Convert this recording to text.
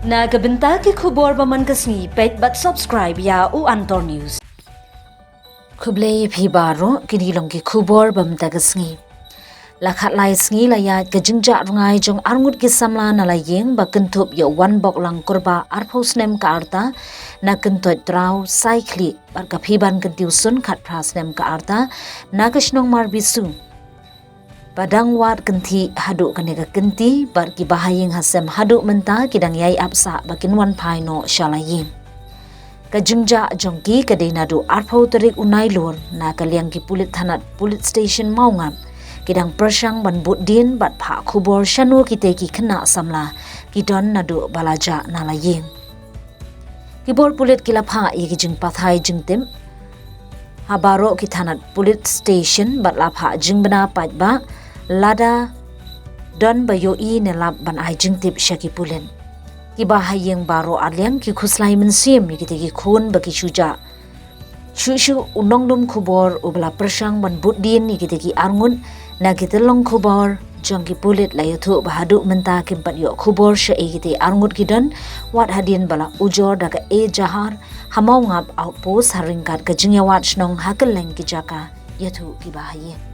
Na kabenta ki khubor baman kasni pet but subscribe ya u Antor News. Khublei phi baro kini long ki khubor bamta kasni. Lakhat lai sngi la ya kajingja rungai jong arngut ki samla na la yeng ba kentup yo wan bok lang korba arphos nem ka arta na kentut trau cycli bar ka phiban kentiu sun khat pras nem ka arta na kashnong mar bisu. Padang wat kenti Haduh kanega kenti bar ki bahayeng hasem Haduh mynta kidang yai apsa bakin wanphai no shalayim. Kajingja jongki kadai nadu arphau terik unai lur na kaliang ki pulit thanat pulit station maungam kidang persang ban budin bat pha khubor shanu kite ki khna samla kidon nadu balaja nalaying. Kibor pulit kilapha yiki jing pathai jingtim habaro ki thanat pulit station bat lapha jingbana pajba lada don bayo I nelap ban ai jingtip shaki pulen ki bahayeng baro alyang ki khuslai mensim ki te ki khun baki shuja shu unongdum khubor ubla persang ban budin ki te ki arngun na ki telong khubor jong ki pulit layathu Haduh mynta kim pat yo khubor she ki te arngut ki don wat hadin bala ujor daga e jahar hamau ngap outpost haringkat ka jingyawat snong hakeleng ki jaka yathu ki bahayeng.